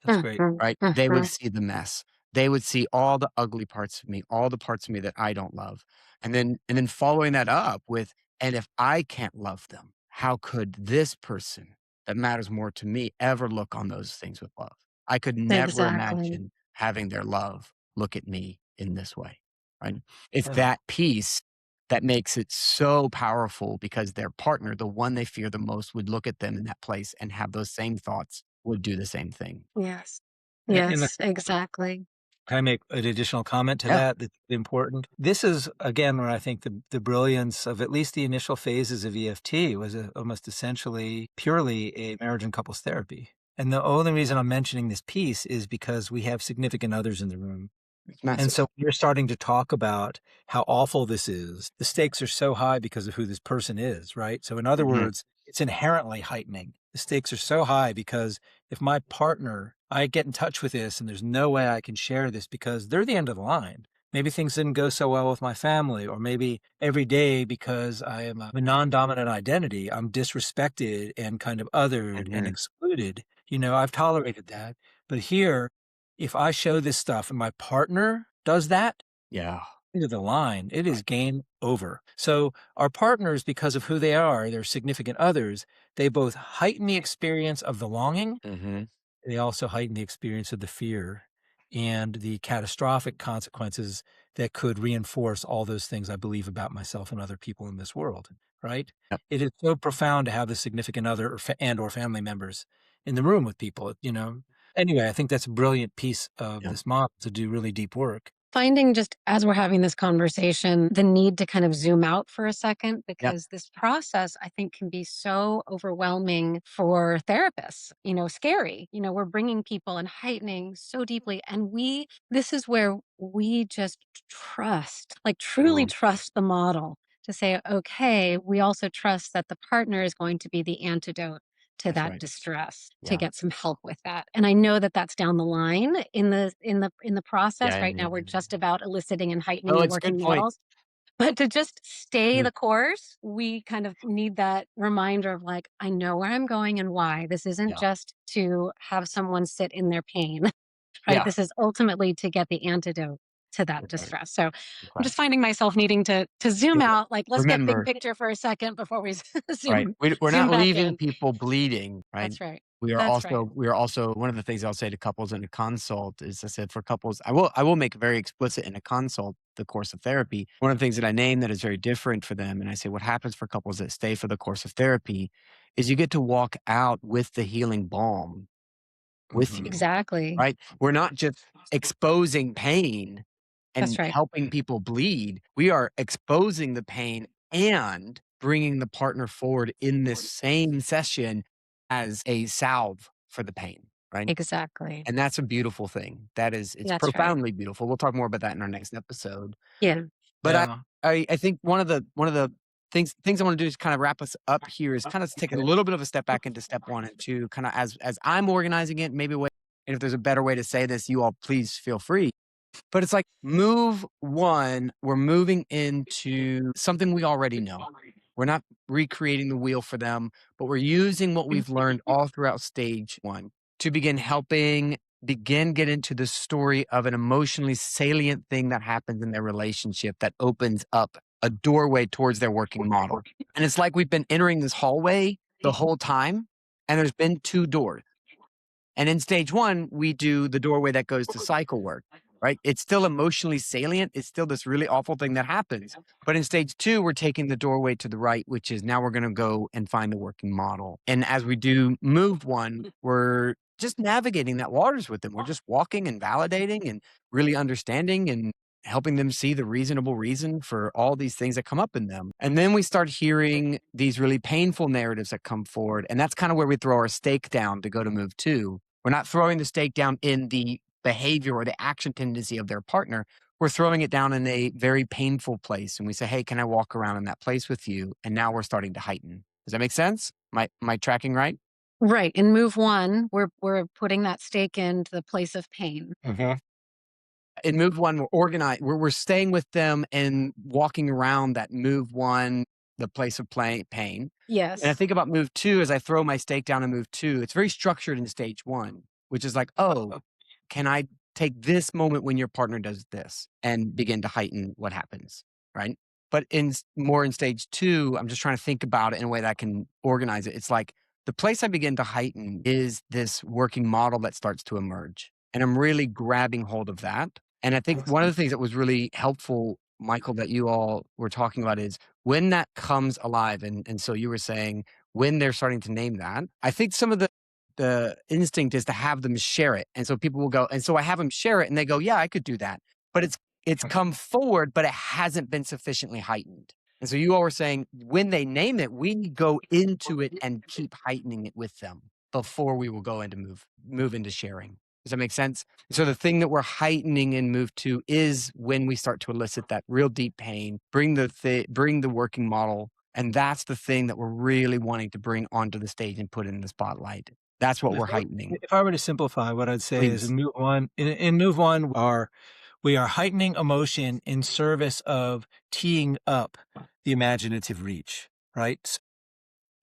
that's great. Mhm. Right? They would Mhm. see the mess. They would see all the ugly parts of me, all the parts of me that I don't love. And then following that up with, and if I can't love them, how could this person that matters more to me ever look on those things with love? I could never Exactly. imagine having their love look at me in this way. Right? It's Yeah. that piece that makes it so powerful because their partner, the one they fear the most, would look at them in that place and have those same thoughts, would do the same thing. Yes. And Yes, exactly. Can I make an additional comment to Yeah. that that's important? This is, again, where I think the brilliance of at least the initial phases of EFT was almost essentially purely a marriage and couples therapy. And the only reason I'm mentioning this piece is because we have significant others in the room. It's And massive. so you're starting to talk about how awful this is. The stakes are so high because of who this person is, right? So in other words, it's inherently heightening. The stakes are so high because if my partner, I get in touch with this and there's no way I can share this because they're the end of the line. Maybe things didn't go so well with my family, or maybe every day because I am a non-dominant identity, I'm disrespected and kind of othered and excluded. I've tolerated that. But here, if I show this stuff and my partner does that, Yeah. into the line, it is game over. So our partners, because of who they are, their significant others, they both heighten the experience of the longing. They also heighten the experience of the fear and the catastrophic consequences that could reinforce all those things I believe about myself and other people in this world, right? Yep. It is so profound to have the significant other or family members in the room with people, Anyway, I think that's a brilliant piece of this model to do really deep work. Finding, just as we're having this conversation, the need to kind of zoom out for a second, because this process, I think, can be so overwhelming for therapists, scary. We're bringing people and heightening so deeply. And this is where we just trust, like truly trust the model to say, okay, we also trust that the partner is going to be the antidote to That's that right. distress, to Yeah. get some help with that. And I know that that's down the line in the process. Right now we're just about eliciting and heightening Oh, and it's a good working point. models. But to just stay Mm. the course, we kind of need that reminder of like, I know where I'm going and why. This isn't Yeah. just to have someone sit in their pain, right? Yeah. This is ultimately to get the antidote to that That's right. distress. So I'm Right. just finding myself needing to zoom Yeah. out, like, let's get big Remember, picture for a second before we right? zoom We're zoom not back leaving in. people bleeding, right? That's right. We are That's right. also one of the things I'll say to couples in a consult is I said for couples, I will make it very explicit in a consult, the course of therapy. One of the things that I name that is very different for them, and I say what happens for couples that stay for the course of therapy is you get to walk out with the healing balm with you, Exactly. right? We're not just exposing pain That's and right. helping people bleed. We are exposing the pain and bringing the partner forward in this same session as a salve for the pain, right? Exactly. And that's a beautiful thing. It's That's right. profoundly beautiful. We'll talk more about that in our next episode. Yeah. But Yeah. I think one of the things I want to do is kind of wrap us up here is kind of take a little bit of a step back into step 1 and 2, kind of as I'm organizing it, maybe and if there's a better way to say this, you all please feel free. But it's like move 1, we're moving into something we already know. We're not recreating the wheel for them, but we're using what we've learned all throughout stage 1 to get into the story of an emotionally salient thing that happens in their relationship that opens up a doorway towards their working model. And it's like we've been entering this hallway the whole time, and there's been 2 doors. And in stage 1, we do the doorway that goes to cycle work, right? It's still emotionally salient. It's still this really awful thing that happens. But in stage 2, we're taking the doorway to the right, which is now we're going to go and find the working model. And as we do move 1, we're just navigating that waters with them. We're just walking and validating and really understanding and helping them see the reasonable reason for all these things that come up in them. And then we start hearing these really painful narratives that come forward. And that's kind of where we throw our stake down to go to move 2. We're not throwing the stake down in the behavior or the action tendency of their partner. We're throwing it down in a very painful place. And we say, hey, can I walk around in that place with you? And now we're starting to heighten. Does that make sense? Am I tracking right? Right. In move 1, we're putting that stake into the place of pain. In move 1, we're organized. We're staying with them and walking around that move 1, the place of pain. Yes. And I think about move 2 as I throw my stake down in move 2. It's very structured in stage 1, which is like, oh, can I take this moment when your partner does this and begin to heighten what happens, right? But more in stage 2, I'm just trying to think about it in a way that I can organize it. It's like the place I begin to heighten is this working model that starts to emerge. And I'm really grabbing hold of that. And I think one of the things that was really helpful, Michael, that you all were talking about is when that comes alive. And so you were saying when they're starting to name that, I think some of the the instinct is to have them share it. And so people will go, and so I have them share it and they go, yeah, I could do that. But it's come forward, but it hasn't been sufficiently heightened. And so you all were saying when they name it, we go into it and keep heightening it with them before we will go into move into sharing. Does that make sense? So the thing that we're heightening in move 2 is when we start to elicit that real deep pain, bring the working model. And that's the thing that we're really wanting to bring onto the stage and put in the spotlight. That's what we're heightening. If I were to simplify, what I'd say is Please. in move one, we are heightening emotion in service of teeing up the imaginative reach, right?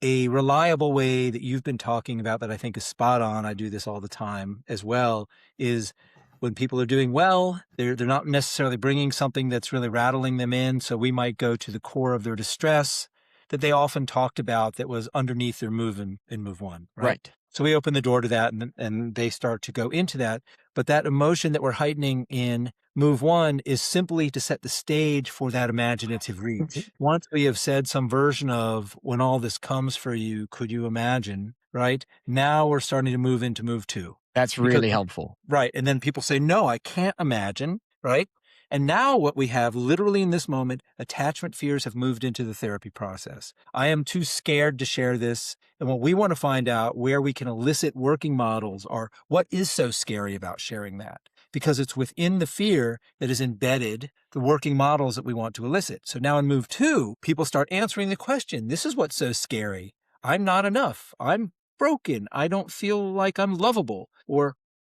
A reliable way that you've been talking about that I think is spot on, I do this all the time as well, is when people are doing well, they're not necessarily bringing something that's really rattling them in. So we might go to the core of their distress that they often talked about that was underneath their move in move 1, right? So we open the door to that and they start to go into that. But that emotion that we're heightening in move 1 is simply to set the stage for that imaginative reach. Once we have said some version of when all this comes for you, could you imagine, right? Now we're starting to move into move 2. That's really helpful. Right. And then people say, no, I can't imagine, right? And now what we have literally in this moment, attachment fears have moved into the therapy process. I am too scared to share this. And what we want to find out where we can elicit working models are what is so scary about sharing that? Because it's within the fear that is embedded the working models that we want to elicit. So now in move 2, people start answering the question, this is what's so scary. I'm not enough. I'm broken. I don't feel like I'm lovable, or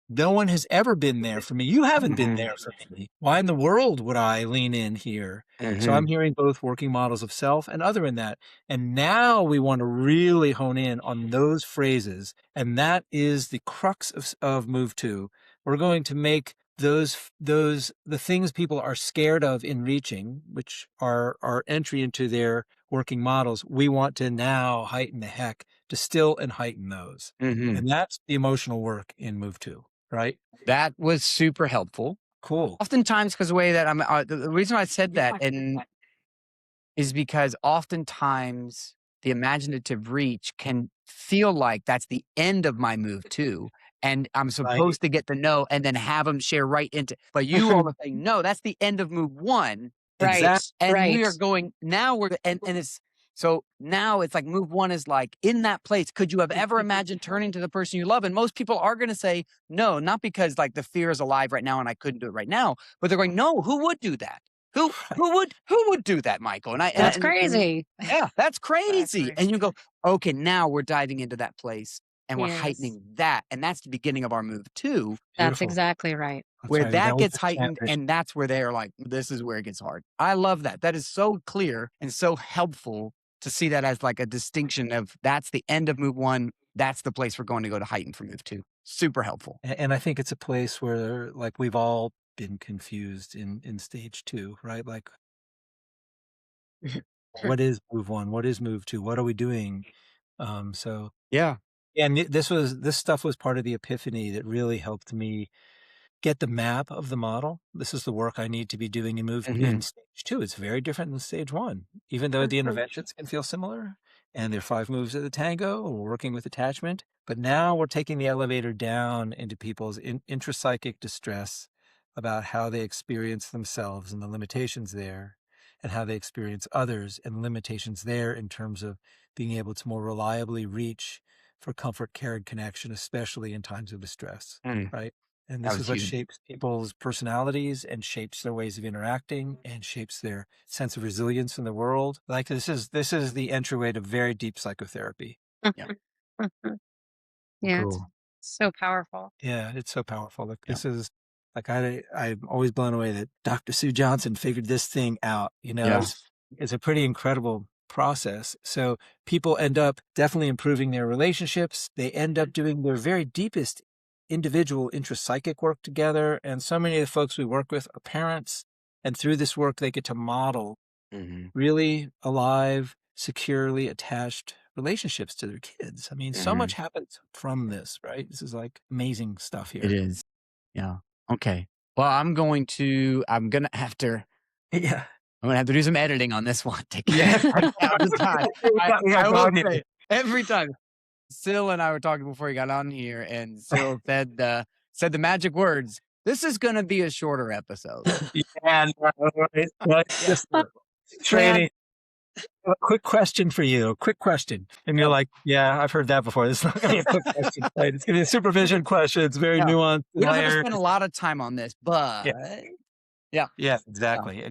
no one has ever been there for me. You haven't been there for me. Why in the world would I lean in here? So I'm hearing both working models of self and other in that. And now we want to really hone in on those phrases. And that is the crux of move 2. We're going to make the things people are scared of in reaching, which are our entry into their working models. We want to now heighten the heck, distill and heighten those. And that's the emotional work in move 2. Right? That was super helpful. Cool. Oftentimes, because the way that the reason I said that is because oftentimes the imaginative reach can feel like that's the end of my move 2. And I'm supposed to get the no and then have them share right into, but you all are saying, no, that's the end of move 1. Right. And right. we are going, now and it's, so now it's like move 1 is like in that place. Could you have ever imagined turning to the person you love? And most people are going to say no, not because like the fear is alive right now and I couldn't do it right now, but they're going, no, who would do that? Who would do that, Michael? That's crazy. Yeah, that's crazy. And you go, okay, now we're diving into that place and we're heightening that. And that's the beginning of our move 2. That's exactly right. Where that gets heightened, and that's where they're like, this is where it gets hard. I love that. That is so clear and so helpful to see that as like a distinction of that's the end of move 1. That's the place we're going to go to heighten for move 2. Super helpful. And I think it's a place where like we've all been confused in stage 2, right? Like, what is move 1? What is move 2? What are we doing? So yeah. And this stuff was part of the epiphany that really helped me get the map of the model. This is the work I need to be doing in in stage 2. It's very different than stage 1, even though the interventions can feel similar. And there are 5 moves of the tango. We're working with attachment. But now we're taking the elevator down into people's intrapsychic distress about how they experience themselves and the limitations there, and how they experience others and limitations there in terms of being able to more reliably reach for comfort, care, and connection, especially in times of distress, right? And this is what shapes people's personalities and shapes their ways of interacting and shapes their sense of resilience in the world. Like this is the entryway to very deep psychotherapy. Yeah, Cool. it's so powerful. Yeah, it's so powerful. Like this is like I'm always blown away that Dr. Sue Johnson figured this thing out. You know, it's a pretty incredible process. So people end up definitely improving their relationships. They end up doing their very deepest individual intrapsychic work together. And so many of the folks we work with are parents. And through this work, they get to model really alive, securely attached relationships to their kids. I mean, so much happens from this, right? This is like amazing stuff here. It is. Yeah. Okay. Well, I'm going to have to do some editing on this one. Every time. Syl and I were talking before you got on here, and Syl said the magic words. This is going to be a shorter episode. Yeah, right. Just training. A quick question for you. Quick question. And you're like, yeah, I've heard that before. This is not going to be a quick question. Right? It's going to be a supervision question. It's very nuanced. We don't have to spend a lot of time on this, but yeah, exactly.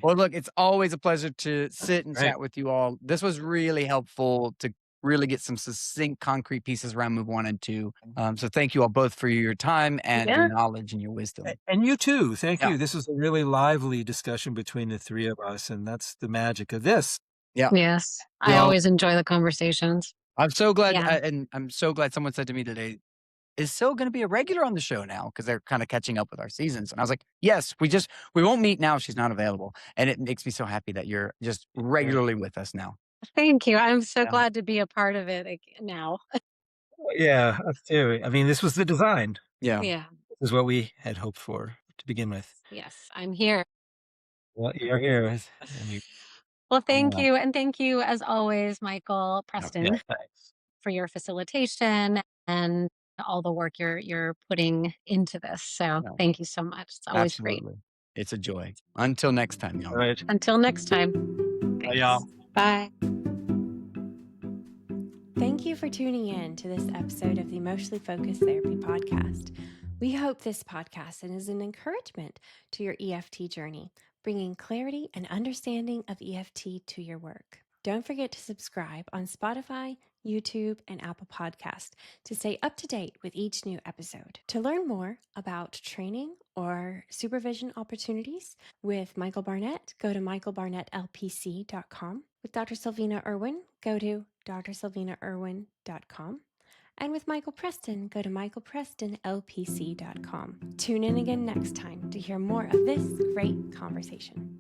Well, look, it's always a pleasure to sit and chat with you all. This was really helpful to really get some succinct, concrete pieces around move 1 and 2. So thank you all both for your time and your knowledge and your wisdom. And you too. Thank you. This was a really lively discussion between the three of us, and that's the magic of this. Yeah. Yes. I always enjoy the conversations. I'm so glad, and I'm so glad someone said to me today, is Syl going to be a regular on the show now? Because they're kind of catching up with our seasons. And I was like, yes, we won't meet now. She's not available. And it makes me so happy that you're just regularly with us now. Thank you. I'm so glad to be a part of it now. Yeah, us too. I mean, this was the design. Yeah. This is what we had hoped for to begin with. Yes, I'm here. Well, you're here. Well, thank you. And thank you, as always, Michael Preston, for your facilitation and all the work you're putting into this. So thank you so much. It's always great. It's a joy. Until next time, y'all. Right. Until next time. Bye, y'all. Bye. Thank you for tuning in to this episode of the Emotionally Focused Therapy Podcast. We hope this podcast is an encouragement to your EFT journey, bringing clarity and understanding of EFT to your work. Don't forget to subscribe on Spotify, YouTube, and Apple Podcasts to stay up to date with each new episode. To learn more about training or supervision opportunities with Michael Barnett, go to michaelbarnettlpc.com. With Dr. Sylvina Irwin, go to drsylvinairwin.com. And with Michael Preston, go to michaelprestonlpc.com. Tune in again next time to hear more of this great conversation.